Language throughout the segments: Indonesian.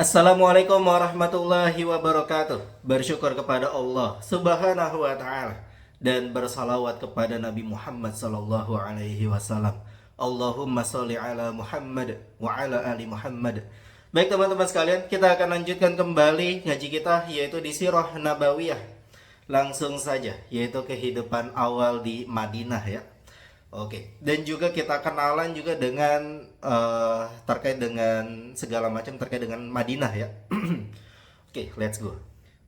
Assalamualaikum warahmatullahi wabarakatuh. Bersyukur kepada Allah Subhanahu wa taala dan bersalawat kepada Nabi Muhammad sallallahu alaihi wasallam. Allahumma sholli ala Muhammad wa ala ali Muhammad. Baik teman-teman sekalian, kita akan lanjutkan kembali ngaji kita yaitu di Sirah Nabawiyah. Langsung saja, yaitu kehidupan awal di Madinah ya. Oke, dan juga kita kenalan juga dengan terkait dengan segala macam terkait dengan Madinah ya. Oke, let's go.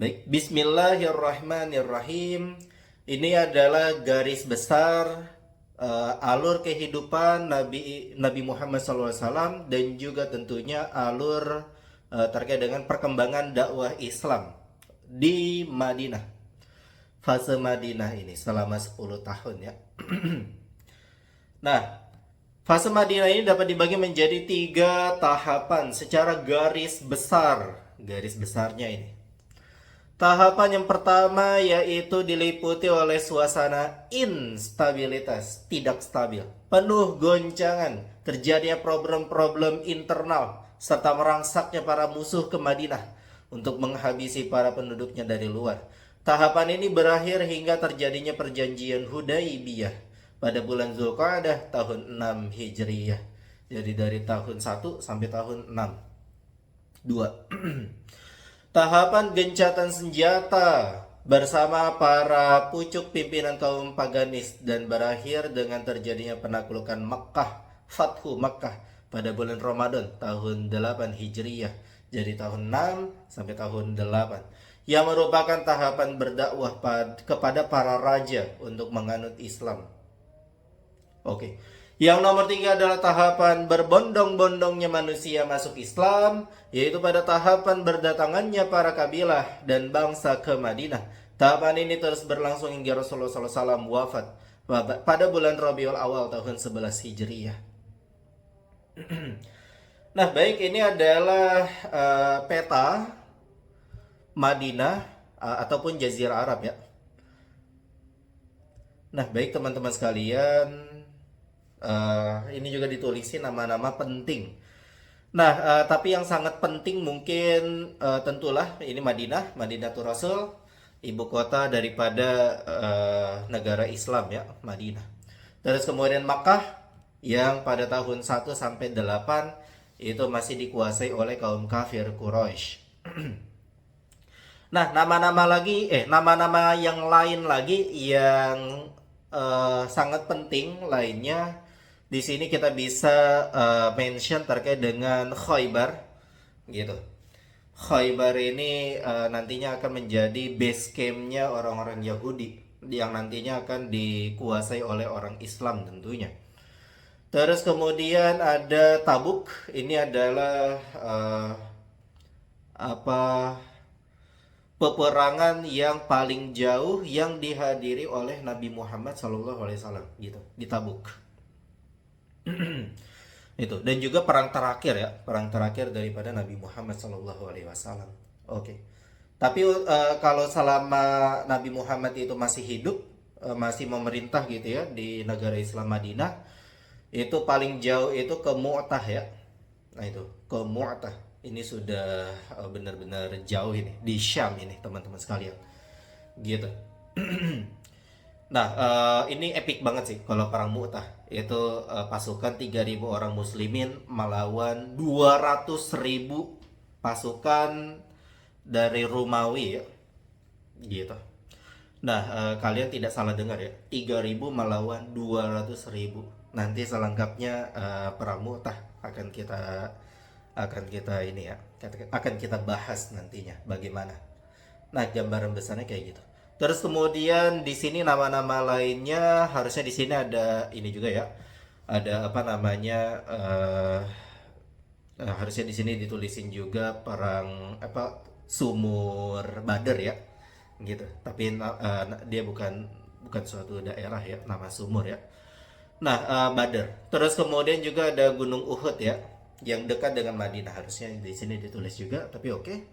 Baik, Bismillahirrahmanirrahim. Ini adalah garis besar alur kehidupan Nabi Muhammad SAW dan juga tentunya alur terkait dengan perkembangan dakwah Islam di Madinah. Fase Madinah ini selama 10 tahun ya. Nah, fase Madinah ini dapat dibagi menjadi 3 tahapan secara garis besar. Garis besarnya ini. Tahapan yang pertama yaitu diliputi oleh suasana instabilitas, tidak stabil, penuh goncangan, terjadinya problem-problem internal, serta merangsaknya para musuh ke Madinah untuk menghabisi para penduduknya dari luar. Tahapan ini berakhir hingga terjadinya perjanjian Hudaybiyah pada bulan Zulqa'dah tahun 6 Hijriyah. Jadi dari tahun 1 sampai tahun 6. 2. Tahapan gencatan senjata bersama para pucuk pimpinan kaum paganis dan berakhir dengan terjadinya penaklukan Makkah, Fathu Makkah pada bulan Ramadan tahun 8 Hijriyah. Jadi tahun 6 sampai tahun 8. Yang merupakan tahapan berdakwah kepada para raja untuk menganut Islam. Oke. Yang nomor 3 adalah tahapan berbondong-bondongnya manusia masuk Islam, yaitu pada tahapan berdatangannya para kabilah dan bangsa ke Madinah. Tahapan ini terus berlangsung hingga Rasulullah SAW wafat pada bulan Rabiul Awal tahun 11 Hijriyah. Nah, baik, ini adalah peta Madinah ataupun Jazirah Arab ya. Nah, baik teman-teman sekalian, ini juga ditulisin nama-nama penting. Nah, tapi yang sangat penting mungkin tentulah ini Madinatul Rasul, ibu kota daripada negara Islam ya, Madinah. Terus kemudian Makkah yang pada tahun 1 sampai 8 itu masih dikuasai oleh kaum kafir Quraisy. Nah, nama-nama yang lain lagi yang sangat penting lainnya di sini kita bisa mention terkait dengan Khaybar gitu. Khaybar ini nantinya akan menjadi base campnya orang-orang Yahudi yang nantinya akan dikuasai oleh orang Islam tentunya. Terus kemudian ada Tabuk, ini adalah peperangan yang paling jauh yang dihadiri oleh Nabi Muhammad SAW gitu di Tabuk. Itu, dan juga perang terakhir daripada Nabi Muhammad SAW. Oke. Tapi kalau selama Nabi Muhammad itu masih hidup, masih memerintah gitu ya di negara Islam Madinah, itu paling jauh itu ke Mu'tah ya. Nah itu ke Mu'tah. Ini sudah benar-benar jauh ini di Syam ini teman-teman sekalian. Gitu. Nah, ini epic banget sih kalau perang Mu'tah. Itu pasukan 3.000 orang muslimin melawan 200.000 pasukan dari Romawi ya. Gitu. Nah, kalian tidak salah dengar ya. 3.000 melawan 200.000. Nanti selengkapnya perang Mu'tah akan kita bahas nantinya bagaimana. Nah, gambaran besarnya kayak gitu. Terus kemudian di sini nama-nama lainnya harusnya di sini ada ini juga ya. Ada harusnya di sini ditulisin juga perang Sumur Badar ya. Gitu. Tapi dia bukan suatu daerah ya, nama sumur ya. Nah, Badar. Terus kemudian juga ada Gunung Uhud ya, yang dekat dengan Madinah, harusnya di sini ditulis juga, tapi oke.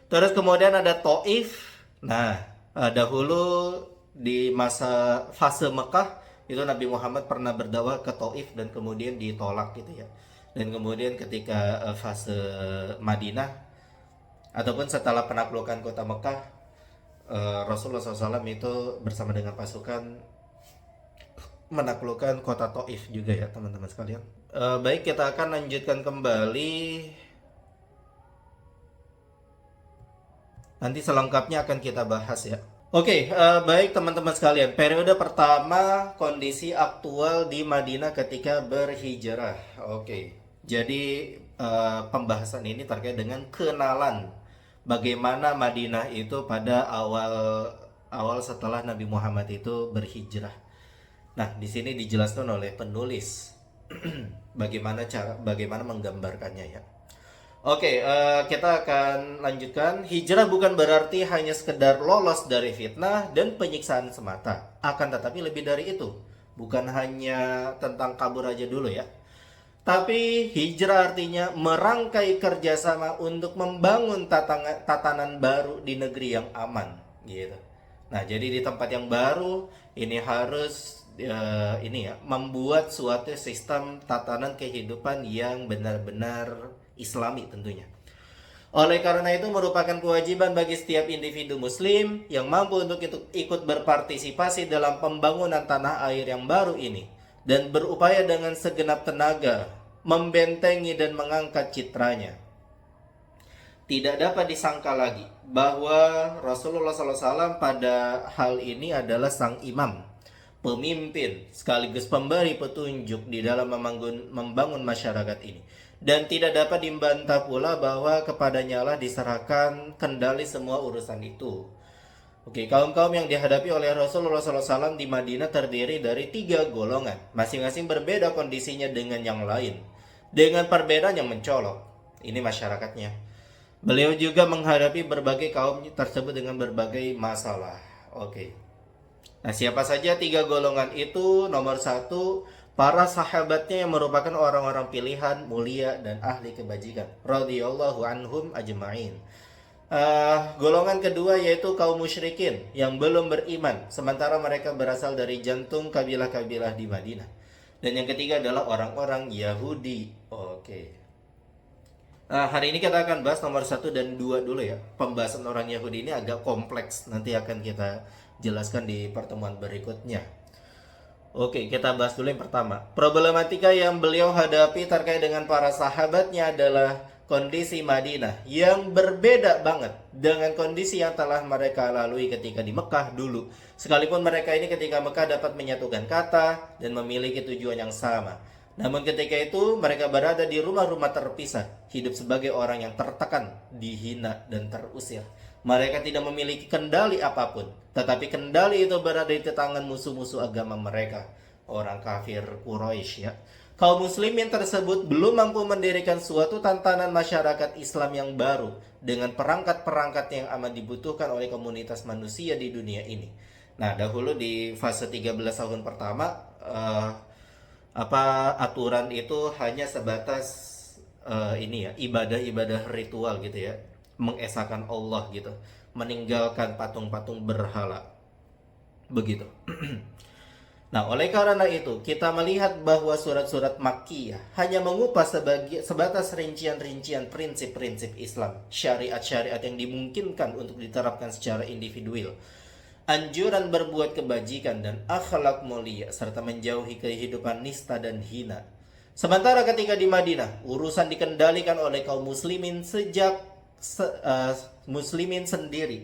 Terus kemudian ada Taif. Nah, dahulu di masa fase Mekah itu Nabi Muhammad pernah berdakwah ke Taif dan kemudian ditolak gitu ya. Dan kemudian ketika fase Madinah ataupun setelah penaklukan kota Mekah, Rasulullah SAW itu bersama dengan pasukan menaklukkan kota Taif juga ya teman-teman sekalian. Baik, kita akan lanjutkan kembali. Nanti selengkapnya akan kita bahas ya. Oke, baik teman-teman sekalian. Periode pertama, kondisi aktual di Madinah ketika berhijrah. Oke, jadi pembahasan ini terkait dengan kenalan bagaimana Madinah itu pada awal setelah Nabi Muhammad itu berhijrah. Nah, di sini dijelaskan oleh penulis bagaimana menggambarkannya ya. Oke, kita akan lanjutkan. Hijrah bukan berarti hanya sekedar lolos dari fitnah dan penyiksaan semata. Akan tetapi lebih dari itu. Bukan hanya tentang kabur aja dulu ya. Tapi hijrah artinya merangkai kerjasama untuk membangun tatanan baru di negeri yang aman, gitu. Nah, jadi di tempat yang baru ini harus membuat suatu sistem tatanan kehidupan yang benar-benar Islami tentunya. Oleh karena itu merupakan kewajiban bagi setiap individu muslim yang mampu untuk ikut berpartisipasi dalam pembangunan tanah air yang baru ini dan berupaya dengan segenap tenaga membentengi dan mengangkat citranya. Tidak dapat disangka lagi bahwa Rasulullah SAW pada hal ini adalah sang imam, pemimpin sekaligus pemberi petunjuk di dalam membangun masyarakat ini. Dan tidak dapat dibantah pula bahwa kepadanya lah diserahkan kendali semua urusan itu. Oke, kaum-kaum yang dihadapi oleh Rasulullah SAW di Madinah terdiri dari 3 golongan. Masing-masing berbeda kondisinya dengan yang lain, dengan perbedaan yang mencolok. Ini masyarakatnya. Beliau juga menghadapi berbagai kaum tersebut dengan berbagai masalah. Oke. Nah, siapa saja 3 golongan itu? Nomor 1, para sahabatnya yang merupakan orang-orang pilihan, mulia dan ahli kebajikan, radhiyallahu anhum ajma'in. Golongan kedua yaitu kaum musyrikin yang belum beriman, sementara mereka berasal dari jantung kabilah-kabilah di Madinah. Dan yang ketiga adalah orang-orang Yahudi. Oke. Hari ini kita akan bahas nomor 1 dan 2 dulu ya. Pembahasan orang Yahudi ini agak kompleks, nanti akan kita jelaskan di pertemuan berikutnya. Oke, kita bahas dulu yang pertama. Problematika yang beliau hadapi terkait dengan para sahabatnya adalah kondisi Madinah yang berbeda banget dengan kondisi yang telah mereka lalui ketika di Mekah dulu. Sekalipun mereka ini ketika Mekah dapat menyatukan kata dan memiliki tujuan yang sama. Namun ketika itu mereka berada di rumah-rumah terpisah, hidup sebagai orang yang tertekan, dihina dan terusir. Mereka tidak memiliki kendali apapun, tetapi kendali itu berada di tangan musuh-musuh agama mereka, orang kafir Quraisy ya. Kaum muslimin tersebut belum mampu mendirikan suatu tatanan masyarakat Islam yang baru dengan perangkat-perangkat yang amat dibutuhkan oleh komunitas manusia di dunia ini. Nah, dahulu di fase 13 tahun pertama aturan itu hanya sebatas ibadah-ibadah ritual gitu ya, mengesahkan Allah gitu, meninggalkan patung-patung berhala begitu. Nah, oleh karena itu kita melihat bahwa surat-surat Makkiyah hanya mengupas sebatas rincian-rincian prinsip-prinsip Islam, syariat-syariat yang dimungkinkan untuk diterapkan secara individual, anjuran berbuat kebajikan dan akhlak mulia, serta menjauhi kehidupan nista dan hina. Sementara ketika di Madinah, urusan dikendalikan oleh kaum muslimin muslimin sendiri,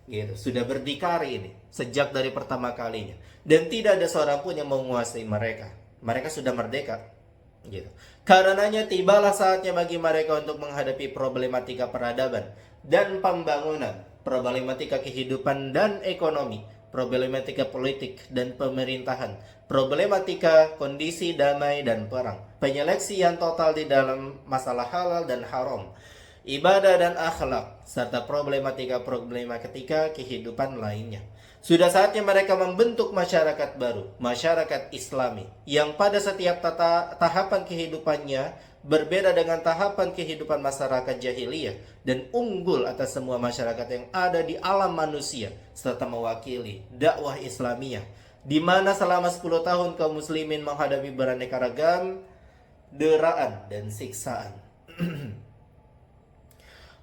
gitu. Sudah berdikari ini sejak dari pertama kalinya, dan tidak ada seorang pun yang menguasai mereka. Mereka sudah merdeka, gitu. Karenanya tibalah saatnya bagi mereka untuk menghadapi problematika peradaban dan pembangunan, problematika kehidupan dan ekonomi, problematika politik dan pemerintahan, problematika kondisi damai dan perang, penyeleksian total di dalam masalah halal dan haram, ibadah dan akhlak, serta problematika kehidupan lainnya. Sudah saatnya mereka membentuk masyarakat baru, masyarakat Islami, yang pada setiap tahapan kehidupannya berbeda dengan tahapan kehidupan masyarakat jahiliyah dan unggul atas semua masyarakat yang ada di alam manusia, serta mewakili dakwah Islamiyah, di mana selama 10 tahun kaum muslimin menghadapi beraneka ragam deraan dan siksaan.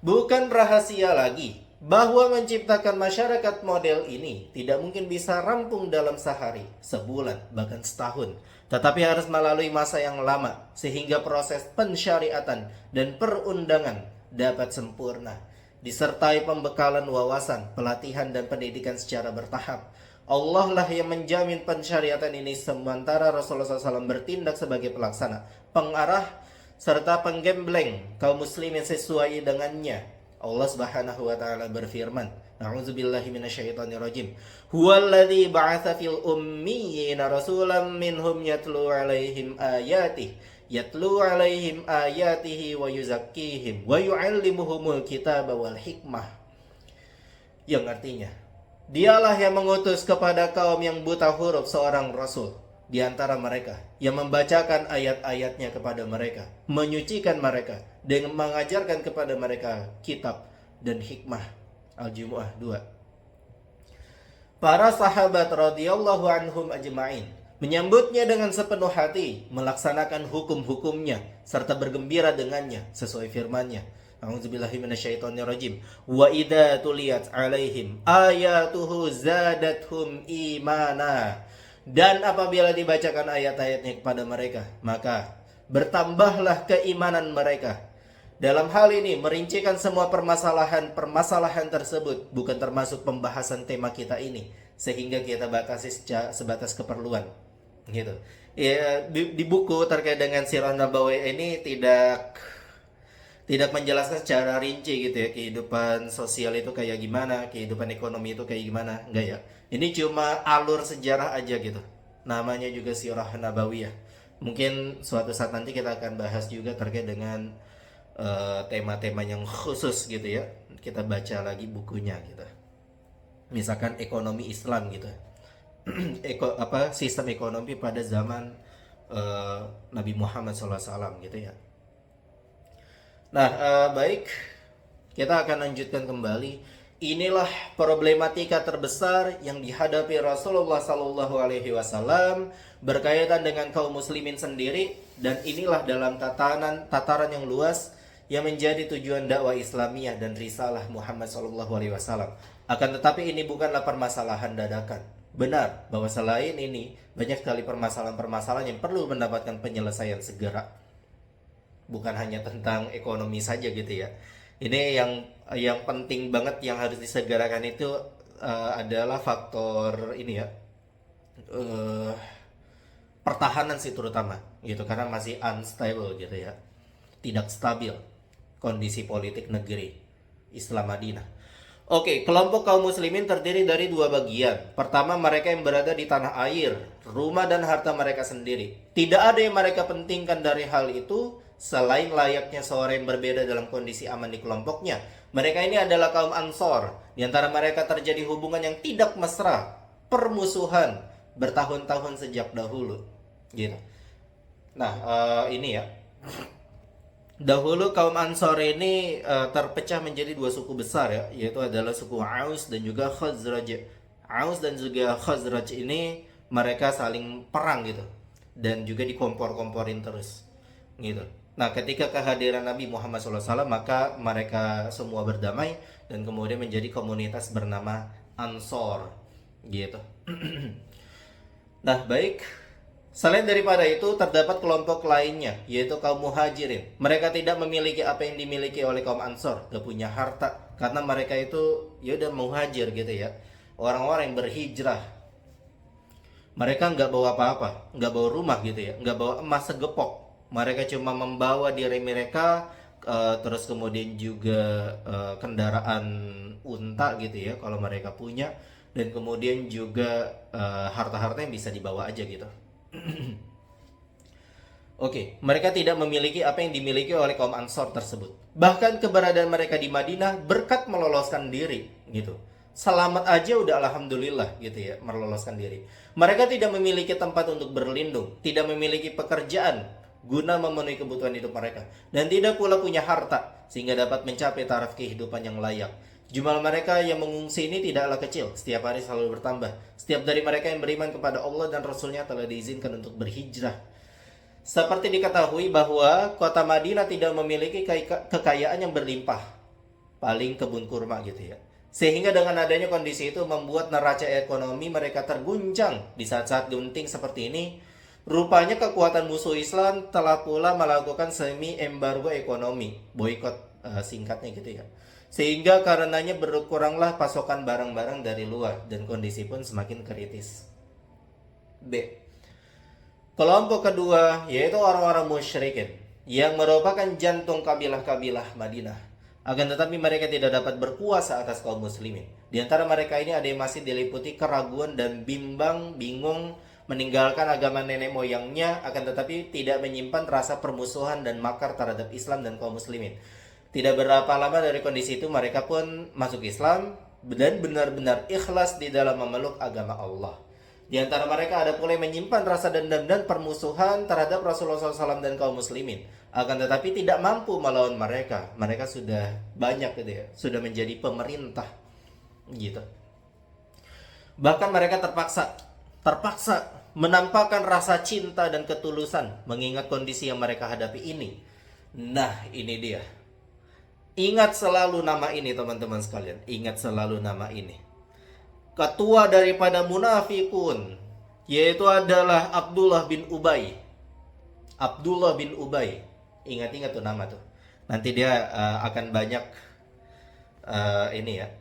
Bukan rahasia lagi bahwa menciptakan masyarakat model ini tidak mungkin bisa rampung dalam sehari, sebulan, bahkan setahun. Tetapi harus melalui masa yang lama sehingga proses pensyariatan dan perundangan dapat sempurna, disertai pembekalan wawasan, pelatihan dan pendidikan secara bertahap. Allah lah yang menjamin pensyariatan ini sementara Rasulullah SAW bertindak sebagai pelaksana, pengarah, serta penggembleng kaum muslimin sesuai dengannya. Allah Subhanahu wa taala berfirman, A'udzubillahi minasyaitonirrajim. Huwallazi ba'atsa fil ummiyina rasulan minhum yatlu 'alaihim ayatihi wa yuzakkihim wa yu'allimuhumul kitaba wal hikmah. Yang artinya, dialah yang mengutus kepada kaum yang buta huruf seorang rasul di antara mereka yang membacakan ayat-ayatnya kepada mereka, menyucikan mereka dengan mengajarkan kepada mereka kitab dan hikmah. Al-Jumu'ah 2. Para sahabat radhiyallahu anhum ajma'in menyambutnya dengan sepenuh hati, melaksanakan hukum-hukumnya serta bergembira dengannya sesuai firman-Nya. A'udzubillahi minasyaitonirrajim. Wa idza tuliyat 'alaihim ayatuhu zadathum imana. Dan apabila dibacakan ayat-ayatnya kepada mereka, maka bertambahlah keimanan mereka. Dalam hal ini merincikan semua permasalahan tersebut bukan termasuk pembahasan tema kita ini, sehingga kita batasi sebatas keperluan gitu. Ya, di buku terkait dengan Sirah Nabawiyah ini tidak menjelaskan secara rinci gitu ya, kehidupan sosial itu kayak gimana, kehidupan ekonomi itu kayak gimana, enggak ya. Ini cuma alur sejarah aja gitu. Namanya juga Sirah Nabawiyah. Mungkin suatu saat nanti kita akan bahas juga terkait dengan tema-tema yang khusus gitu ya. Kita baca lagi bukunya gitu. Misalkan ekonomi Islam gitu. Sistem ekonomi pada zaman Nabi Muhammad SAW gitu ya. Nah, baik, kita akan lanjutkan kembali. Inilah problematika terbesar yang dihadapi Rasulullah SAW berkaitan dengan kaum muslimin sendiri, dan inilah dalam tataran yang luas yang menjadi tujuan dakwah Islamiyah dan risalah Muhammad SAW. Akan tetapi ini bukanlah permasalahan dadakan. Benar bahwa selain ini banyak sekali permasalahan-permasalahan yang perlu mendapatkan penyelesaian segera. Bukan hanya tentang ekonomi saja gitu ya. Ini yang penting banget yang harus disegerakan itu adalah faktor ini ya, pertahanan sih terutama gitu, karena masih unstable gitu ya, tidak stabil kondisi politik negeri Islam Madinah. Oke, kelompok kaum muslimin terdiri dari dua bagian. Pertama, mereka yang berada di tanah air, rumah dan harta mereka sendiri. Tidak ada yang mereka pentingkan dari hal itu selain layaknya seorang yang berbeda dalam kondisi aman di kelompoknya. Mereka ini adalah kaum Ansor. Di antara mereka terjadi hubungan yang tidak mesra, permusuhan bertahun-tahun sejak dahulu gitu. Nah, ini ya, dahulu kaum Ansor ini terpecah menjadi dua suku besar ya, yaitu adalah suku Aus dan juga Khazraj. Aus dan juga Khazraj ini mereka saling perang gitu, dan juga dikompor-komporin terus gitu. Nah, ketika kehadiran Nabi Muhammad SAW, maka mereka semua berdamai dan kemudian menjadi komunitas bernama Ansor gitu. Nah, baik. Selain daripada itu, terdapat kelompok lainnya, yaitu kaum Muhajirin. Mereka tidak memiliki apa yang dimiliki oleh kaum Ansor, gak punya harta, karena mereka itu ya udah muhajir gitu ya, orang-orang yang berhijrah. Mereka nggak bawa apa-apa, nggak bawa rumah gitu ya, nggak bawa emas segepok. Mereka cuma membawa diri mereka, terus kemudian juga kendaraan unta gitu ya, kalau mereka punya, dan kemudian juga harta-harta yang bisa dibawa aja gitu. Oke, mereka tidak memiliki apa yang dimiliki oleh kaum Ansor tersebut. Bahkan keberadaan mereka di Madinah berkat meloloskan diri gitu. Selamat aja udah alhamdulillah gitu ya, meloloskan diri. Mereka tidak memiliki tempat untuk berlindung, tidak memiliki pekerjaan guna memenuhi kebutuhan hidup mereka, dan tidak pula punya harta sehingga dapat mencapai taraf kehidupan yang layak. Jumlah mereka yang mengungsi ini tidaklah kecil, setiap hari selalu bertambah. Setiap dari mereka yang beriman kepada Allah dan Rasulnya telah diizinkan untuk berhijrah. Seperti diketahui bahwa kota Madinah tidak memiliki kekayaan yang berlimpah. paling kebun kurma gitu ya. Sehingga dengan adanya kondisi itu membuat neraca ekonomi mereka terguncang di saat-saat genting seperti ini. Rupanya kekuatan musuh Islam telah pula melakukan semi embargo ekonomi, boykot singkatnya gitu ya. Sehingga karenanya berkuranglah pasokan barang-barang dari luar dan kondisi pun semakin kritis. B. Kelompok kedua yaitu orang-orang musyrikin yang merupakan jantung kabilah-kabilah Madinah. Akan tetapi mereka tidak dapat berkuasa atas kaum muslimin. Di antara mereka ini ada yang masih diliputi keraguan dan bingung meninggalkan agama nenek moyangnya, akan tetapi tidak menyimpan rasa permusuhan dan makar terhadap Islam dan kaum muslimin. Tidak berapa lama dari kondisi itu mereka pun masuk Islam dan benar-benar ikhlas di dalam memeluk agama Allah. Di antara mereka ada pula yang menyimpan rasa dendam dan permusuhan terhadap Rasulullah SAW dan kaum muslimin. Akan tetapi tidak mampu melawan mereka. Mereka sudah banyak gitu ya, sudah menjadi pemerintah gitu. Bahkan mereka terpaksa menampakkan rasa cinta dan ketulusan mengingat kondisi yang mereka hadapi ini. Nah, ini dia. Ingat selalu nama ini teman-teman sekalian. Ingat selalu nama ini. Ketua daripada munafikun yaitu adalah Abdullah bin Ubay. Abdullah bin Ubay. Ingat-ingat tuh nama tuh. Nanti dia akan banyak ini ya,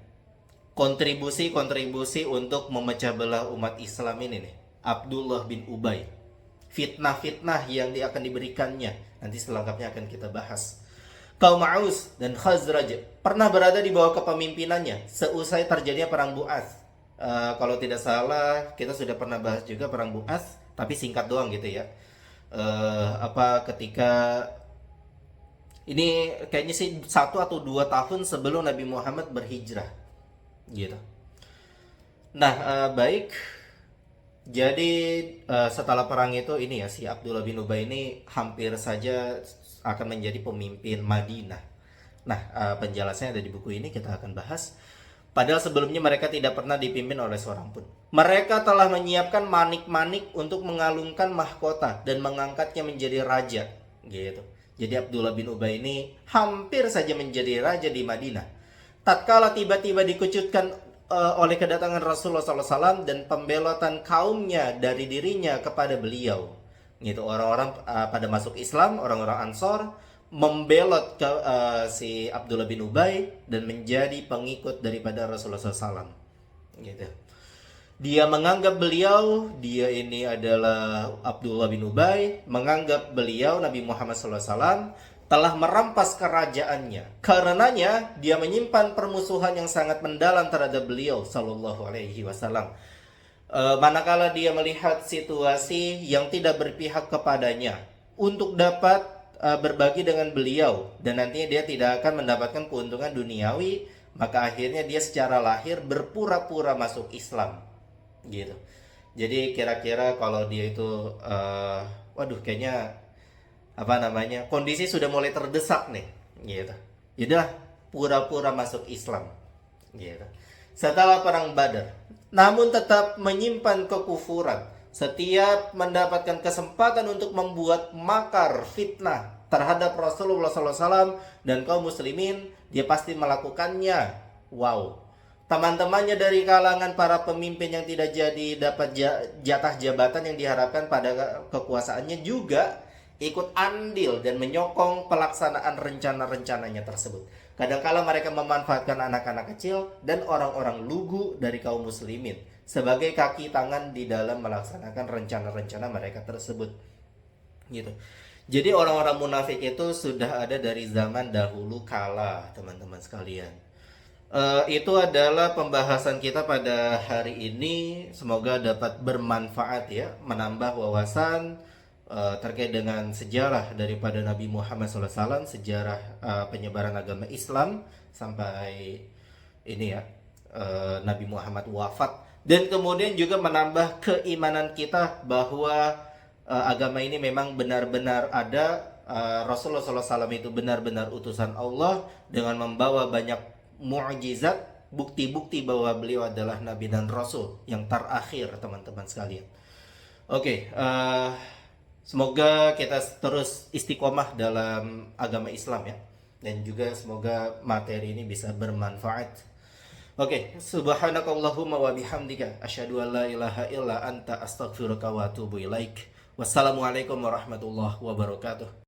kontribusi untuk memecah belah umat Islam ini nih. Abdullah bin Ubay. Fitnah-fitnah yang dia akan diberikannya nanti selengkapnya akan kita bahas. Kaum Aus dan Khazraj pernah berada di bawah kepemimpinannya seusai terjadinya perang Bu'ats. Kalau tidak salah kita sudah pernah bahas juga perang Bu'ats, tapi singkat doang gitu ya. Ketika ini kayaknya sih 1 atau 2 tahun sebelum Nabi Muhammad berhijrah gitu. Nah, baik. Jadi setelah perang itu ini ya, si Abdullah bin Ubay ini hampir saja akan menjadi pemimpin Madinah. Nah, penjelasannya ada di buku ini, kita akan bahas. Padahal sebelumnya mereka tidak pernah dipimpin oleh seorang pun. Mereka telah menyiapkan manik-manik untuk mengalungkan mahkota dan mengangkatnya menjadi raja gitu. Jadi Abdullah bin Ubay ini hampir saja menjadi raja di Madinah. Tatkala tiba-tiba dikejutkan oleh kedatangan Rasulullah SAW dan pembelotan kaumnya dari dirinya kepada beliau. Gitu, orang-orang pada masuk Islam, orang-orang Ansor membelot ke si Abdullah bin Ubay dan menjadi pengikut daripada Rasulullah SAW. Gitu. Dia menganggap beliau, dia ini adalah Abdullah bin Ubay, menganggap beliau Nabi Muhammad SAW telah merampas kerajaannya. Karenanya dia menyimpan permusuhan yang sangat mendalam terhadap beliau Sallallahu Alaihi Wasallam. Manakala dia melihat situasi yang tidak berpihak kepadanya untuk dapat berbagi dengan beliau dan nantinya dia tidak akan mendapatkan keuntungan duniawi, maka akhirnya dia secara lahir berpura-pura masuk Islam gitu. Jadi kira-kira kalau dia itu kayaknya kondisi sudah mulai terdesak nih gitu. Yaudah, pura-pura masuk Islam gitu. Setelah perang Badar, namun tetap menyimpan kekufuran. Setiap mendapatkan kesempatan untuk membuat makar fitnah terhadap Rasulullah SAW dan kaum muslimin, dia pasti melakukannya. Wow. Teman-temannya dari kalangan para pemimpin yang tidak jadi dapat jatah jabatan yang diharapkan pada kekuasaannya juga ikut andil dan menyokong pelaksanaan rencana-rencananya tersebut. Kadangkala mereka memanfaatkan anak-anak kecil dan orang-orang lugu dari kaum muslimin sebagai kaki tangan di dalam melaksanakan rencana-rencana mereka tersebut. Gitu. Jadi orang-orang munafik itu sudah ada dari zaman dahulu kala, teman-teman sekalian. Itu adalah pembahasan kita pada hari ini. Semoga dapat bermanfaat ya, menambah wawasan terkait dengan sejarah daripada Nabi Muhammad SAW, sejarah penyebaran agama Islam sampai ini ya, Nabi Muhammad wafat, dan kemudian juga menambah keimanan kita bahwa agama ini memang benar-benar ada. Rasulullah SAW itu benar-benar utusan Allah dengan membawa banyak mu'jizat, bukti-bukti bahwa beliau adalah Nabi dan Rasul yang terakhir, teman-teman sekalian. Oke, semoga kita terus istiqomah dalam agama Islam ya. dan juga semoga materi ini bisa bermanfaat. Oke, subhanakallahumma wa bihamdika asyhadu an la ilaha illa anta astaghfiruka wa atubu ilaik. Wassalamualaikum warahmatullahi wabarakatuh.